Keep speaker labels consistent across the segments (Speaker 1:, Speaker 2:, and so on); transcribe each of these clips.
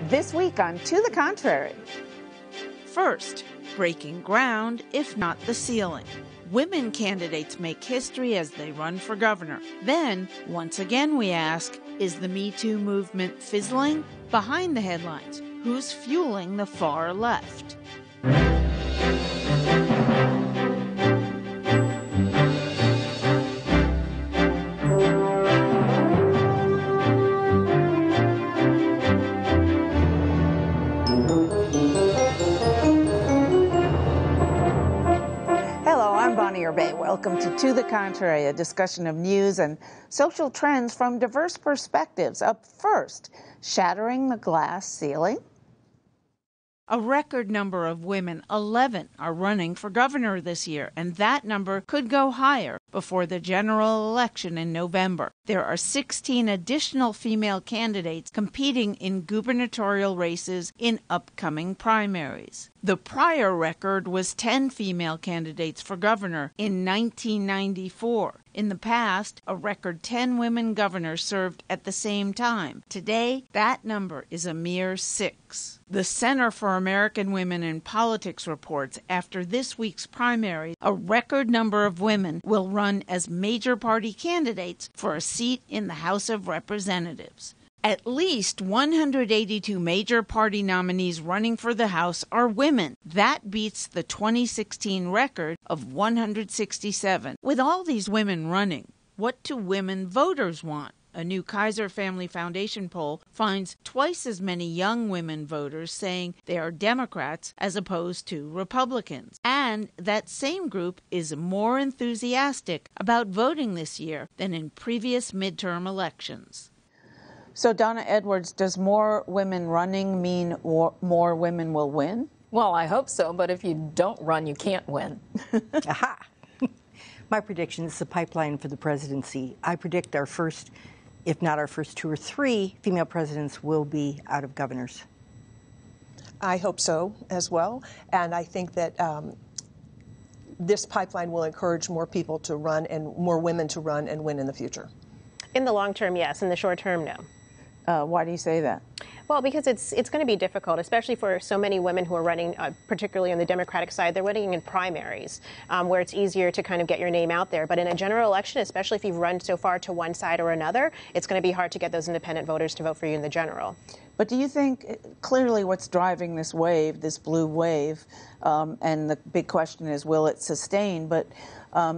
Speaker 1: This week on To the Contrary.
Speaker 2: First, breaking ground, if not the ceiling. Women candidates make history as they run for governor. Then, once again we ask, is the Me Too movement fizzling? Behind the headlines, who's fueling the far left?
Speaker 1: Welcome to the Contrary, a discussion of news and social trends from diverse perspectives. Up first, shattering the glass ceiling.
Speaker 2: A record number of women, 11, are running for governor this year, and that number could go higher before the general election in November. There are 16 additional female candidates competing in gubernatorial races in upcoming primaries. The prior record was 10 female candidates for governor in 1994. In the past, a record 10 women governors served at the same time. Today, that number is a mere 6. The Center for American Women in Politics reports after this week's primary, a record number of women will run as major party candidates for a seat in the House of Representatives. At least 182 major party nominees running for the House are women. That beats the 2016 record of 167. With all these women running, what do women voters want? A new Kaiser Family Foundation poll finds twice as many young women voters saying they are Democrats as opposed to Republicans. And that same group is more enthusiastic about voting this year than in previous midterm elections.
Speaker 1: So, Donna Edwards, does more women running mean more women will win?
Speaker 3: Well, I hope so, but if you don't run, you can't win.
Speaker 4: Aha! My prediction is the pipeline for the presidency. I predict our first, if not our first 2 or 3 female presidents will be out of governors.
Speaker 5: I hope so as well, and I think that this pipeline will encourage more people to run and more women to run and win in the future.
Speaker 6: In the long term, yes. In the short term, no.
Speaker 1: Why do you say that?
Speaker 6: Well, because it's going to be difficult, especially for so many women who are running, particularly on the Democratic side. They're running in primaries, where it's easier to kind of get your name out there. But in a general election, especially if you've run so far to one side or another, it's going to be hard to get those independent voters to vote for you in the general.
Speaker 1: But do you think, clearly what's driving this wave, this blue wave, and the big question is, will it sustain, but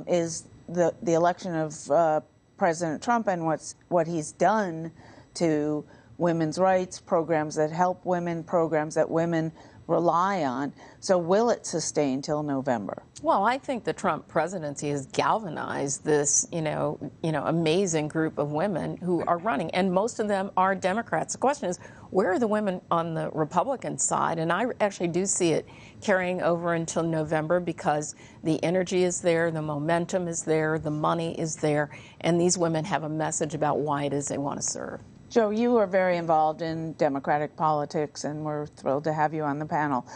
Speaker 1: is the election of President Trump and what he's done to women's rights, programs that help women, programs that women rely on. So will it sustain till November?
Speaker 3: Well, I think the Trump presidency has galvanized this, amazing group of women who are running, and most of them are Democrats. The question is, where are the women on the Republican side? And I actually do see it carrying over until November because the energy is there, the momentum is there, the money is there, and these women have a message about why it is they want to serve.
Speaker 1: Joe, you are very involved in Democratic politics, and we're thrilled to have you on the panel.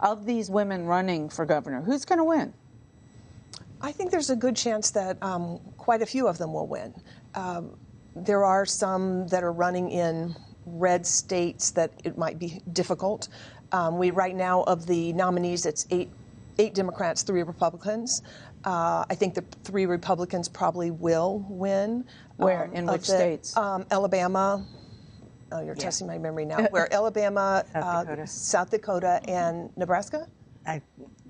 Speaker 1: Of these women running for governor, who's going to win?
Speaker 5: I think there's a good chance that quite a few of them will win. There are some that are running in red states that it might be difficult. Right now, of the nominees, it's eight Democrats, 3 Republicans. I think the 3 Republicans probably will win.
Speaker 1: Where? In which states?
Speaker 5: Alabama. Oh, you're testing my memory now. Where? Alabama, South Dakota, and Nebraska?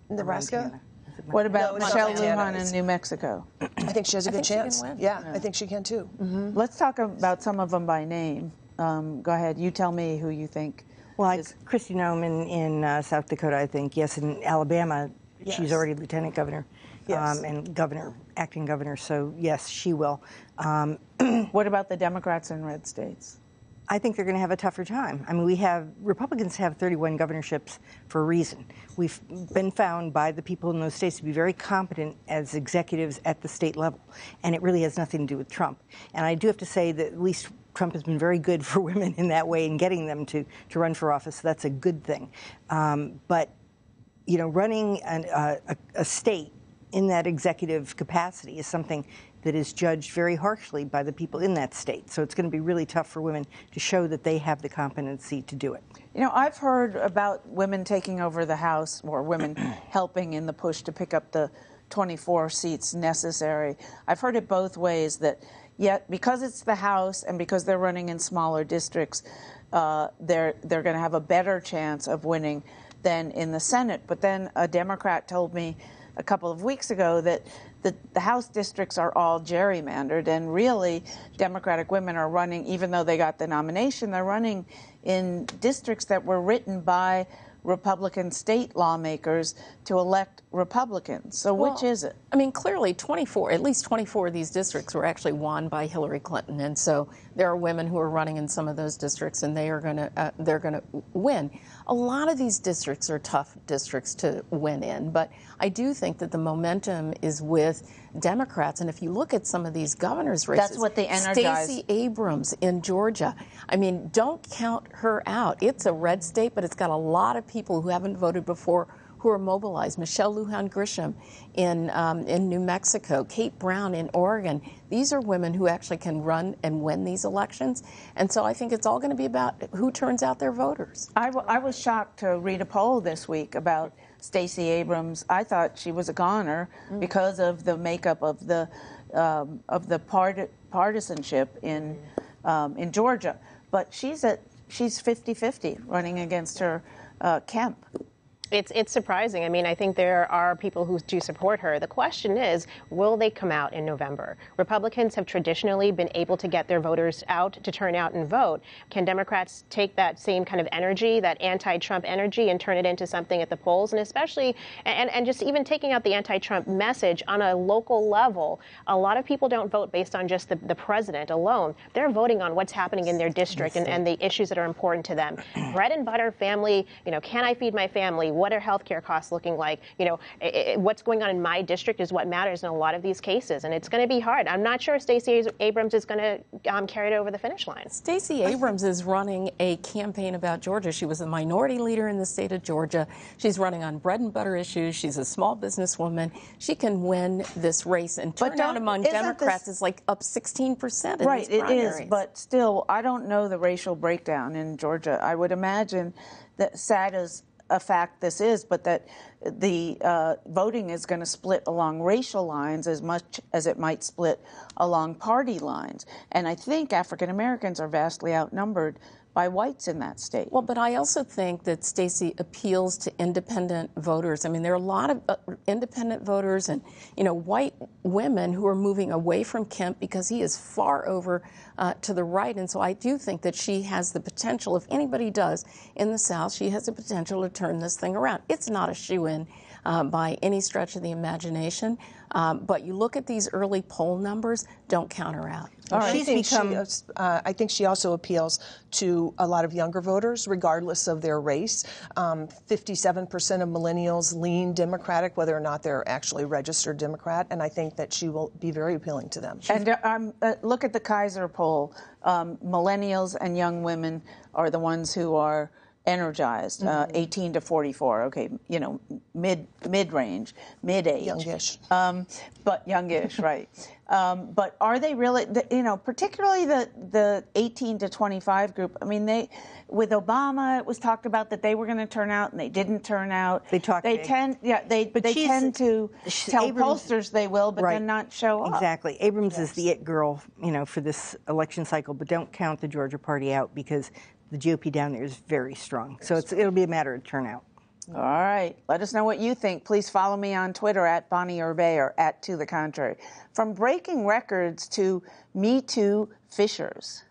Speaker 5: Nebraska?
Speaker 1: What about Michelle Lujan in New Mexico?
Speaker 5: I think she has a good chance. Yeah, I think she can too. Mm-hmm.
Speaker 1: Let's talk about some of them by name. Go ahead. You tell me who you think.
Speaker 4: Well, Kristi Noem in South Dakota, I think. Yes, in Alabama, she's already lieutenant governor. Yes. And acting governor, so yes, she will.
Speaker 1: What about the Democrats in red states?
Speaker 4: I think they're going to have a tougher time. I mean, Republicans have 31 governorships for a reason. We've been found by the people in those states to be very competent as executives at the state level, and it really has nothing to do with Trump. And I do have to say that at least Trump has been very good for women in that way in getting them to run for office, so that's a good thing. But, running a state in that executive capacity is something that is judged very harshly by the people in that state. So it's going to be really tough for women to show that they have the competency to do it.
Speaker 1: You know, I've heard about women taking over the House, or women helping in the push to pick up the 24 seats necessary. I've heard it both ways, that yet because it's the House and because they're running in smaller districts, they're going to have a better chance of winning than in the Senate. But then a Democrat told me a couple of weeks ago that the House districts are all gerrymandered, and really Democratic women are running, even though they got the nomination, they're running in districts that were written by Republican state lawmakers to elect Republicans. So which is it?
Speaker 3: I mean, clearly at least 24 of these districts were actually won by Hillary Clinton. And so there are women who are running in some of those districts, and they're going to win. A lot of these districts are tough districts to win in, but I do think that the momentum is with Democrats. And if you look at some of these governor's races,
Speaker 1: that's what they energize.
Speaker 3: Stacey Abrams in Georgia, I mean, don't count her out. It's a red state, but it's got a lot of people who haven't voted before who are mobilized. Michelle Lujan Grisham in New Mexico, Kate Brown in Oregon. These are women who actually can run and win these elections. And so I think it's all going to be about who turns out their voters.
Speaker 1: I was shocked to read a poll this week about Stacey Abrams. I thought she was a goner because of the makeup of the partisanship in Georgia. But she's 50-50 running against her Kemp.
Speaker 6: It's surprising. I mean, I think there are people who do support her. The question is, will they come out in November? Republicans have traditionally been able to get their voters out to turn out and vote. Can Democrats take that same kind of energy, that anti-Trump energy, and turn it into something at the polls? And especially, and just even taking out the anti-Trump message on a local level, a lot of people don't vote based on just the president alone. They're voting on what's happening in their district and the issues that are important to them. Bread and butter family, can I feed my family? What are healthcare costs looking like? What's going on in my district is what matters in a lot of these cases, and it's going to be hard. I'm not sure Stacey Abrams is going to carry it over the finish line.
Speaker 3: Stacey Abrams is running a campaign about Georgia. She was a minority leader in the state of Georgia. She's running on bread and butter issues. She's a small businesswoman. She can win this race, and turnout among Democrats is like up 16% in
Speaker 1: right,
Speaker 3: these primaries.
Speaker 1: It is, but still, I don't know the racial breakdown in Georgia. I would imagine that, sad as a fact this is, but that the voting is going to split along racial lines as much as it might split along party lines. And I think African Americans are vastly outnumbered by whites in that state.
Speaker 3: Well, but I also think that Stacey appeals to independent voters. I mean, there are a lot of independent voters and, white women who are moving away from Kemp because he is far over to the right. And so I do think that she has the potential, if anybody does in the South, she has the potential to turn this thing around. It's not a shoo-in by any stretch of the imagination. But you look at these early poll numbers, don't count her out.
Speaker 5: All right. I think she also appeals to a lot of younger voters, regardless of their race. 57% of millennials lean Democratic, whether or not they're actually registered Democrat, and I think that she will be very appealing to them.
Speaker 1: And look at the Kaiser poll. Millennials and young women are the ones who are energized, 18 to 44. Okay, mid-range, mid-age.
Speaker 5: Youngish.
Speaker 1: But youngish, right. But are they really, particularly the 18 to 25 group? I mean, with Obama, it was talked about that they were going to turn out, and they didn't turn out. They tend to tell pollsters they will, but then not show up.
Speaker 4: Exactly. Abrams is the it girl, for this election cycle. But don't count the Georgia party out, because the GOP down there is very strong. So it'll be a matter of turnout.
Speaker 1: All right. Let us know what you think. Please follow me on Twitter at Bonnie Urbay or at To The Contrary. From breaking records to Me Too fishers.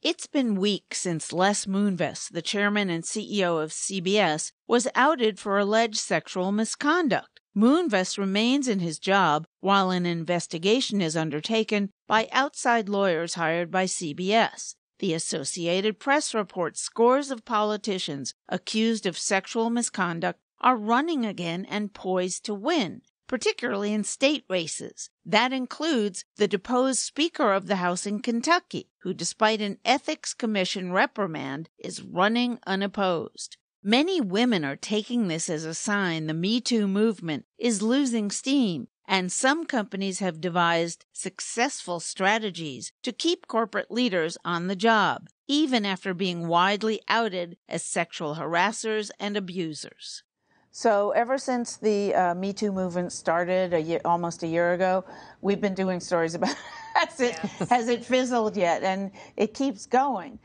Speaker 2: It's been weeks since Les Moonves, the chairman and CEO of CBS, was outed for alleged sexual misconduct. Moonves remains in his job while an investigation is undertaken by outside lawyers hired by CBS. The Associated Press reports scores of politicians accused of sexual misconduct are running again and poised to win, particularly in state races. That includes the deposed Speaker of the House in Kentucky, who, despite an Ethics Commission reprimand, is running unopposed. Many women are taking this as a sign the Me Too movement is losing steam And some companies have devised successful strategies to keep corporate leaders on the job, even after being widely outed as sexual harassers and abusers.
Speaker 1: So ever since the Me Too movement started almost a year ago, we've been doing stories about has it fizzled yet? And it keeps going.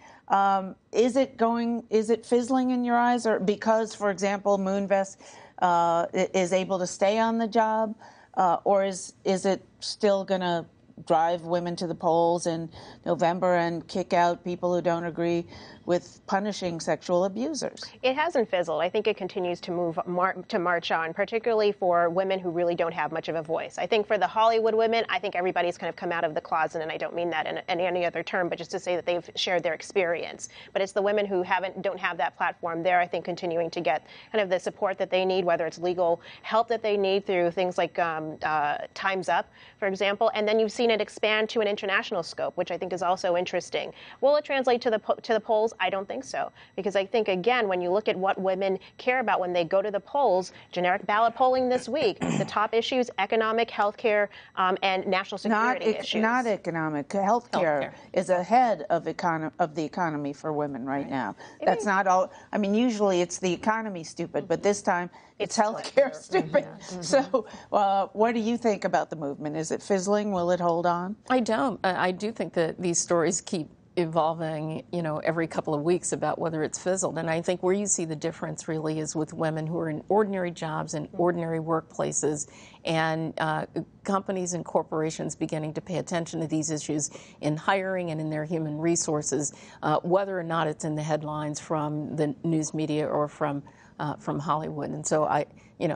Speaker 1: Is it fizzling in your eyes? Or because, for example, Moonves is able to stay on the job? Or is it still going to drive women to the polls in November and kick out people who don't agree with punishing sexual abusers?
Speaker 6: It hasn't fizzled. I think it continues to march on, particularly for women who really don't have much of a voice. I think for the Hollywood women, I think everybody's kind of come out of the closet, and I don't mean that in any other term, but just to say that they've shared their experience. But it's the women who don't have that platform. They're, I think, continuing to get kind of the support that they need, whether it's legal help that they need through things like Time's Up, for example. And then you've seen it expand to an international scope, which I think is also interesting. Will it translate to the polls? I don't think so, because I think, again, when you look at what women care about when they go to the polls, generic ballot polling this week, the top issues, economic, healthcare, and national security issues.
Speaker 1: Not economic. Healthcare is ahead of the economy for women right now. That's not all. I mean, usually it's the economy stupid, but this time it's healthcare stupid. So what do you think about the movement? Is it fizzling? Will it hold on?
Speaker 3: I don't. I do think that these stories keep evolving, every couple of weeks about whether it's fizzled. And I think where you see the difference really is with women who are in ordinary jobs and ordinary workplaces, and companies and corporations beginning to pay attention to these issues in hiring and in their human resources, whether or not it's in the headlines from the news media or from Hollywood. And so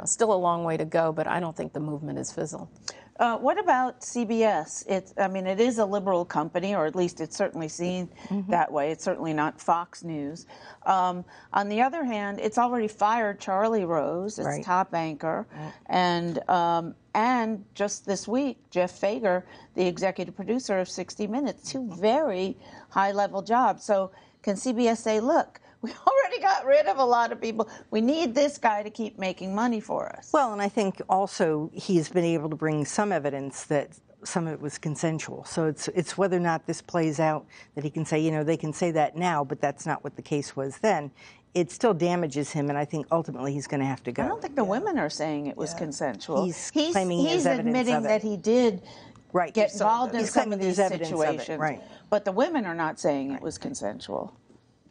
Speaker 3: still a long way to go, but I don't think the movement is fizzled.
Speaker 1: What about CBS? It is a liberal company, or at least it's certainly seen that way. It's certainly not Fox News. On the other hand, it's already fired Charlie Rose, its top anchor, and just this week, Jeff Fager, the executive producer of 60 Minutes, two very high-level jobs. So can CBS say, look, we already got rid of a lot of people. We need this guy to keep making money for us.
Speaker 4: Well, and I think also he's been able to bring some evidence that some of it was consensual. So it's whether or not this plays out that he can say, they can say that now, but that's not what the case was then. It still damages him, and I think ultimately he's going to have to go.
Speaker 1: I don't think the women are saying it was consensual.
Speaker 4: He's claiming his evidence
Speaker 1: admitting
Speaker 4: of it.
Speaker 1: that he did get involved in some of these
Speaker 4: situations.
Speaker 1: But the women are not saying it was consensual.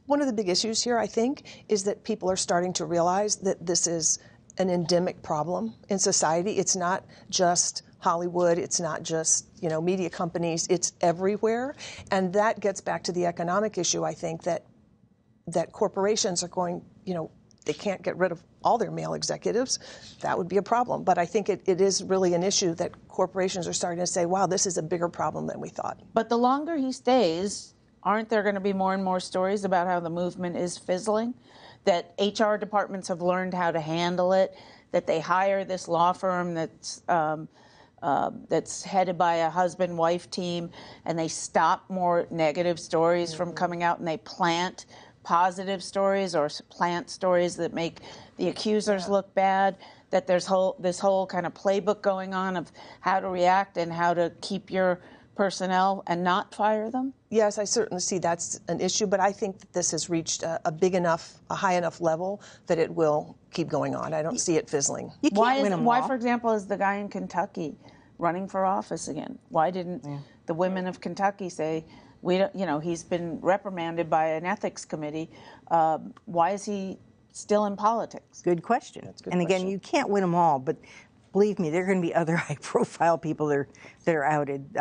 Speaker 5: One of the big issues here, I think, is that people are starting to realize that this is an endemic problem in society. It's not just Hollywood. It's not just, media companies. It's everywhere. And that gets back to the economic issue, I think, that corporations are going, they can't get rid of all their male executives. That would be a problem. But I think it is really an issue that corporations are starting to say, wow, this is a bigger problem than we thought.
Speaker 1: But the longer he stays, aren't there going to be more and more stories about how the movement is fizzling? That HR departments have learned how to handle it, that they hire this law firm that's headed by a husband-wife team, and they stop more negative stories from coming out, and they plant positive stories or plant stories that make the accusers look bad, that there's this whole kind of playbook going on of how to react and how to keep your personnel and not fire them?
Speaker 5: Yes, I certainly see that's an issue, but I think that this has reached a high enough level that it will keep going on. I don't see it fizzling.
Speaker 4: You can't win them all.
Speaker 1: Why, for example, is the guy in Kentucky running for office again? Why didn't the women of Kentucky say, we don't, he's been reprimanded by an ethics committee. Why is he still in politics?
Speaker 4: Good question.
Speaker 5: That's a good
Speaker 4: and again,
Speaker 5: question.
Speaker 4: you can't win them all, but believe me, there are going to be other high-profile people that are outed.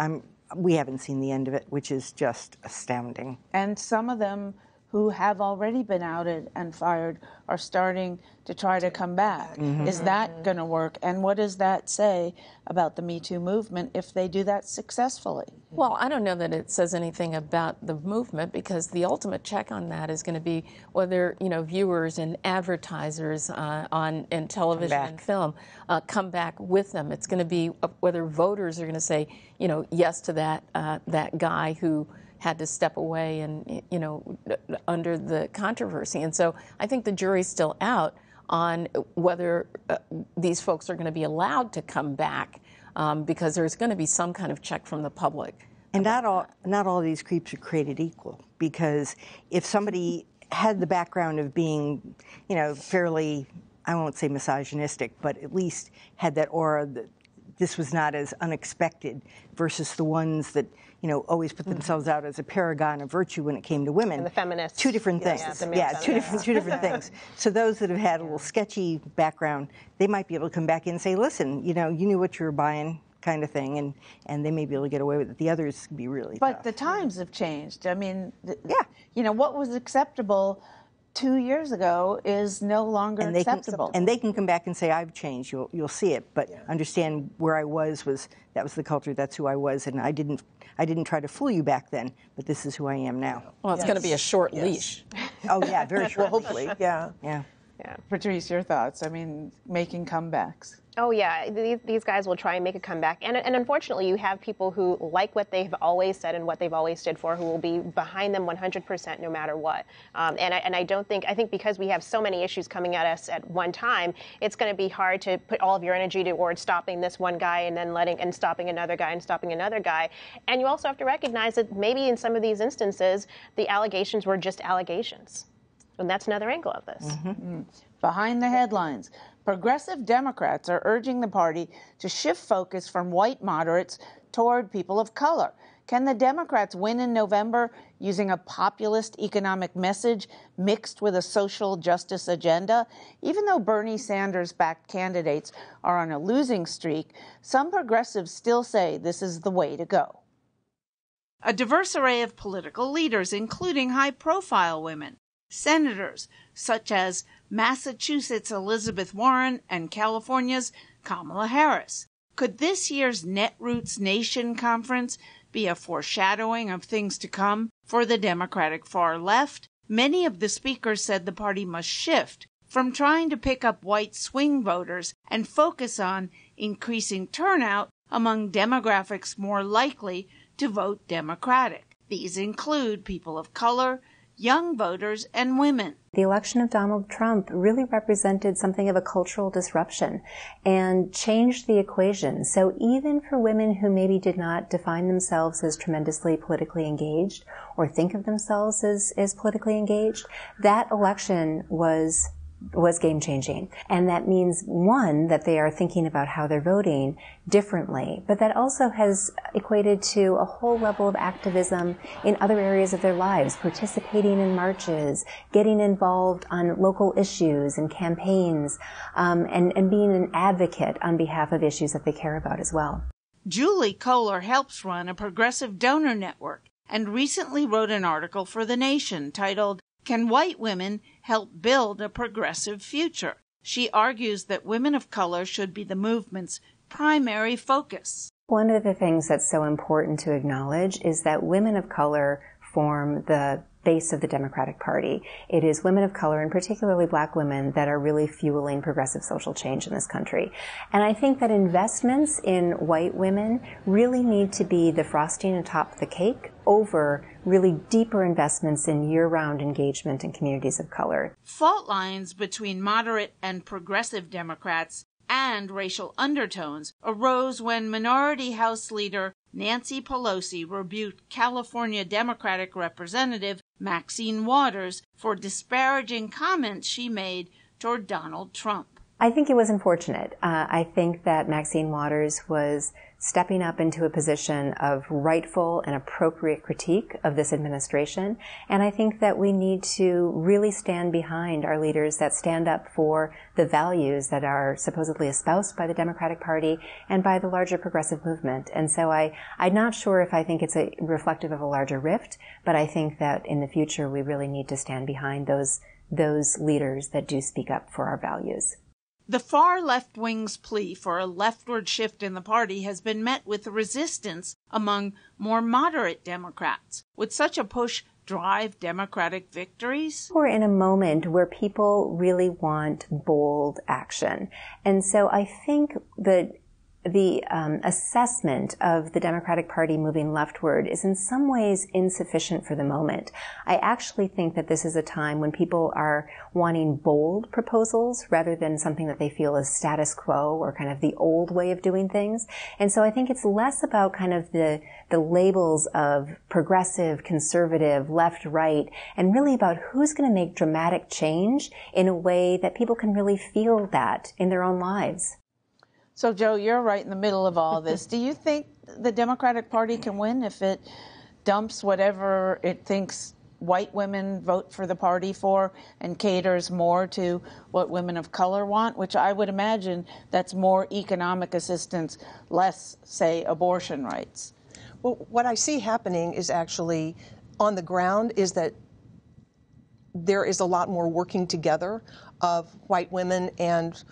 Speaker 4: We haven't seen the end of it, which is just astounding.
Speaker 1: And some of them who have already been outed and fired are starting to try to come back. Is that going to work? And what does that say about the Me Too movement if they do that successfully?
Speaker 3: Well, I don't know that it says anything about the movement, because the ultimate check on that is going to be whether viewers and advertisers in television and film come back with them. It's going to be whether voters are going to say yes to that guy who had to step away and under the controversy. And so I think the jury's still out on whether these folks are going to be allowed to come back because there's going to be some kind of check from the public.
Speaker 4: And not all of these creeps are created equal, because if somebody had the background of being, fairly, I won't say misogynistic, but at least had that aura that this was not as unexpected, versus the ones that, always put themselves out as a paragon of virtue when it came to women.
Speaker 6: And the feminists.
Speaker 4: Two different things. Two different things. So those that have had a little sketchy background, they might be able to come back in and say, listen, you knew what you were buying, kind of thing, and they may be able to get away with it. The others can be really
Speaker 1: But
Speaker 4: tough.
Speaker 1: the times have changed. I mean, what was acceptable 2 years ago is no longer acceptable.
Speaker 4: And they can come back and say, I've changed. You'll see it. But understand where I was that was the culture. That's who I was, and I didn't try to fool you back then. But this is who I am now.
Speaker 3: Well, it's going to be a short leash.
Speaker 4: Oh yeah, very short.
Speaker 5: Well, hopefully, yeah.
Speaker 1: Patrice, your thoughts? I mean, making comebacks.
Speaker 6: Oh, yeah. These guys will try and make a comeback. And unfortunately, you have people who like what they've always said and what they've always stood for, who will be behind them 100% no matter what. And I think because we have so many issues coming at us at one time, it's going to be hard to put all of your energy towards stopping this one guy and then stopping another guy and stopping another guy. And you also have to recognize that maybe in some of these instances, the allegations were just allegations. And that's another angle of this.
Speaker 1: Behind the headlines, progressive Democrats are urging the party to shift focus from white moderates toward people of color. Can the Democrats win in November using a populist economic message mixed with a social justice agenda? Even though Bernie Sanders-backed candidates are on a losing streak, some progressives still say this is the way to go.
Speaker 2: A diverse array of political leaders, including high-profile women. Senators such as Massachusetts' Elizabeth Warren and California's Kamala Harris. Could this year's Netroots Nation conference be a foreshadowing of things to come for the Democratic far left? Many of the speakers said the party must shift from trying to pick up white swing voters and focus on increasing turnout among demographics more likely to vote Democratic. These include people of color, young voters, and women.
Speaker 7: The election of Donald Trump really represented something of a cultural disruption and changed the equation. So even for women who maybe did not define themselves as tremendously politically engaged or think of themselves as politically engaged, that election was game-changing. And that means, one, that they are thinking about how they're voting differently, but that also has equated to a whole level of activism in other areas of their lives, participating in marches, getting involved on local issues and campaigns, and being an advocate on behalf of issues that they care about as well.
Speaker 2: Julie Kohler helps run a progressive donor network and recently wrote an article for The Nation titled, "Can White Women Help Build a Progressive Future?" She argues that women of color should be the movement's primary focus.
Speaker 7: One of the things that's so important to acknowledge is that women of color form the base of the Democratic Party. It is women of color, and particularly black women, that are really fueling progressive social change in this country. And I think that investments in white women really need to be the frosting atop the cake over really deeper investments in year-round engagement in communities of color.
Speaker 2: Fault lines between moderate and progressive Democrats and racial undertones arose when Minority House Leader Nancy Pelosi rebuked California Democratic Representative Maxine Waters for disparaging comments she made toward Donald Trump.
Speaker 7: I think it was unfortunate. I think that Maxine Waters was stepping up into a position of rightful and appropriate critique of this administration. And I think that we need to really stand behind our leaders that stand up for the values that are supposedly espoused by the Democratic Party and by the larger progressive movement. And so I'm not sure if I think it's reflective of a larger rift, but I think that in the future we really need to stand behind those leaders that do speak up for our values.
Speaker 2: The far left wing's plea for a leftward shift in the party has been met with resistance among more moderate Democrats. Would such a push drive Democratic victories?
Speaker 7: We're in a moment where people really want bold action. And so I think that the assessment of the Democratic Party moving leftward is in some ways insufficient for the moment. I actually think that this is a time when people are wanting bold proposals rather than something that they feel is status quo or kind of the old way of doing things. And so I think it's less about kind of the labels of progressive, conservative, left, right, and really about who's going to make dramatic change in a way that people can really feel that in their own lives.
Speaker 1: So, Joe, you're right in the middle of all this. Do you think the Democratic Party can win if it dumps whatever it thinks white women vote for the party for and caters more to what women of color want, which I would imagine that's more economic assistance, less, say, abortion rights?
Speaker 5: Well, what I see happening is actually on the ground is that there is a lot more working together of white women and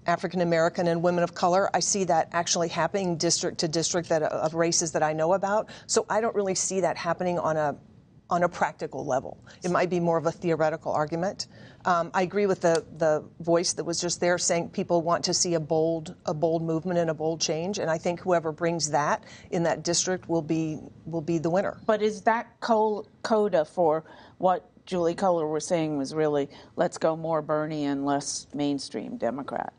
Speaker 5: African American and women of color. I see that actually happening district to district of races that I know about. So I don't really see that happening on a practical level. It might be more of a theoretical argument. I agree with the voice that was just there saying people want to see a bold movement and a bold change, and I think whoever brings that in that district will be the winner.
Speaker 1: But is that coda for what Julie Kohler was saying was really let's go more Bernie and less mainstream Democrat?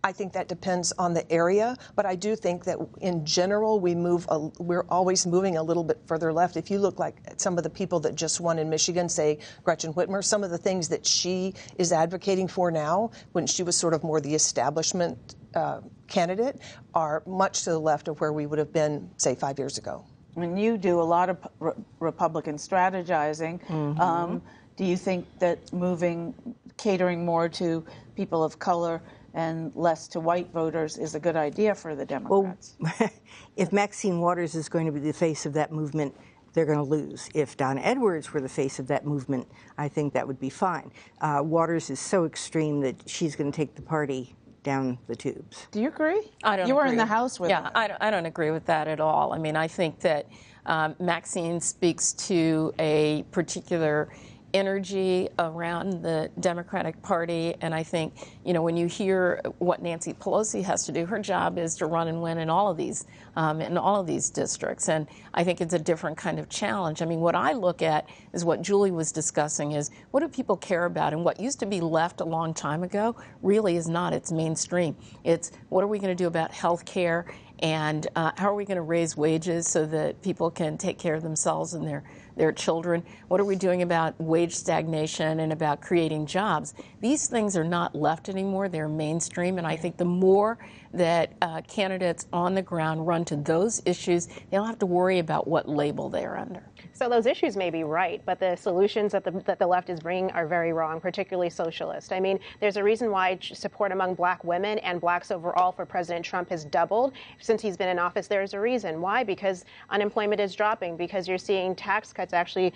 Speaker 5: I think that depends on the area, but I do think that in general we're always moving a little bit further left. If you look like at some of the people that just won in Michigan, say Gretchen Whitmer, some of the things that she is advocating for now, when she was sort of more the establishment candidate, are much to the left of where we would have been, say, 5 years ago.
Speaker 1: I mean, you do a lot of Republican strategizing. Mm-hmm. Do you think that catering more to people of color and less to white voters is a good idea for the Democrats?
Speaker 4: Well, if Maxine Waters is going to be the face of that movement, they're going to lose. If Donna Edwards were the face of that movement, I think that would be fine. Waters is so extreme that she's going to take the party down the tubes.
Speaker 1: Do you agree?
Speaker 3: I don't.
Speaker 1: You were
Speaker 3: agree.
Speaker 1: in the House with her.
Speaker 3: I don't agree with that at all. I mean, I think that Maxine speaks to a particular energy around the Democratic Party, and I think, when you hear what Nancy Pelosi has to do, her job is to run and win in all of these districts, and I think it's a different kind of challenge. I mean, what I look at is what Julie was discussing is what do people care about, and what used to be left a long time ago really is not. It's mainstream. It's what are we going to do about health care, and how are we going to raise wages so that people can take care of themselves and their children? What are we doing about wage stagnation and about creating jobs? These things are not left anymore. They're mainstream, and I think the more that candidates on the ground run to those issues, they don't have to worry about what label they're under.
Speaker 6: So those issues may be right, but the solutions that the left is bringing are very wrong, particularly socialist. I mean, there's a reason why support among black women and blacks overall for President Trump has doubled since he's been in office. There's a reason. Why? Because unemployment is dropping, because you're seeing tax cuts actually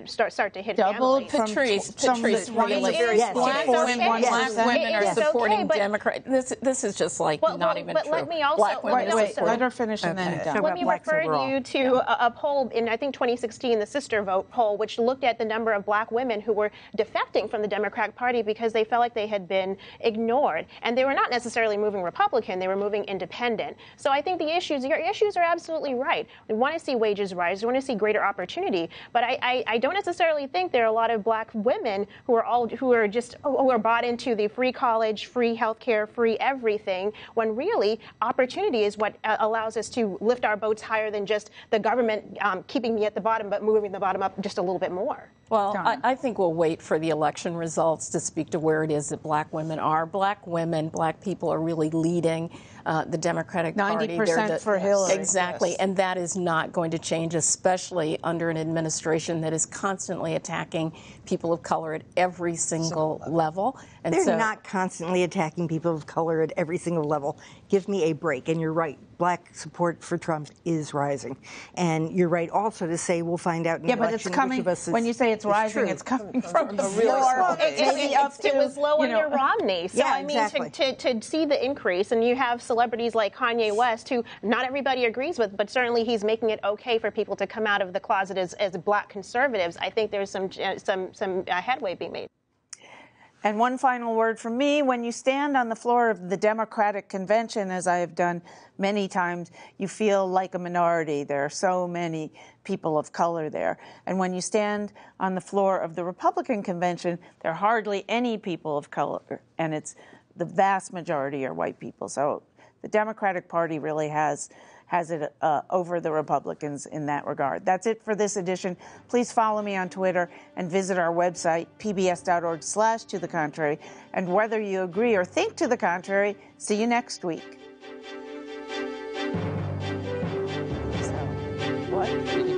Speaker 6: start to hit
Speaker 1: doubled
Speaker 6: families.
Speaker 3: Patrice, really,
Speaker 4: yes,
Speaker 3: black women are supporting Democrats. This is just like not even
Speaker 6: but
Speaker 3: true.
Speaker 6: Let me also,
Speaker 3: black women
Speaker 1: let her finish and then done.
Speaker 6: Let me refer you to a poll in, I think, 2016, the Sister Vote poll, which looked at the number of black women who were defecting from the Democratic Party because they felt like they had been ignored. And they were not necessarily moving Republican, they were moving independent. So I think your issues are absolutely right. We want to see wages rise, we want to see greater opportunity, but I don't necessarily think there are a lot of black women who are bought into the free college, free healthcare, free everything, when really opportunity is what allows us to lift our boats higher than just the government keeping me at the bottom but moving the bottom up just a little bit more.
Speaker 3: Well, I think we'll wait for the election results to speak to where it is that black women are. Black women, black people are really leading the Democratic Party.
Speaker 1: 90% for Hillary.
Speaker 3: Exactly,
Speaker 5: yes.
Speaker 3: And that is not going to change, especially under an administration that is constantly attacking people of color at every single level. And
Speaker 4: They're not constantly attacking people of color at every single level. Give me a break. And you're right. Black support for Trump is rising. And you're right also to say we'll find out in the election
Speaker 1: but it's coming,
Speaker 4: which of us is,
Speaker 1: when you say it's rising,
Speaker 4: true.
Speaker 1: it's coming from the
Speaker 5: real
Speaker 1: floor.
Speaker 6: It was low under Romney. So,
Speaker 4: yeah,
Speaker 6: I mean,
Speaker 4: exactly.
Speaker 6: to see the increase, and you have celebrities like Kanye West, who not everybody agrees with, but certainly he's making it okay for people to come out of the closet as black conservatives. I think there's some headway being made.
Speaker 1: And one final word from me. When you stand on the floor of the Democratic Convention, as I have done many times, you feel like a minority. There are so many people of color there. And when you stand on the floor of the Republican Convention, there are hardly any people of color. And it's the vast majority are white people. So the Democratic Party really has it over the Republicans in that regard. That's it for this edition. Please follow me on Twitter and visit our website, pbs.org/tothecontrary. And whether you agree or think to the contrary, see you next week. So, what?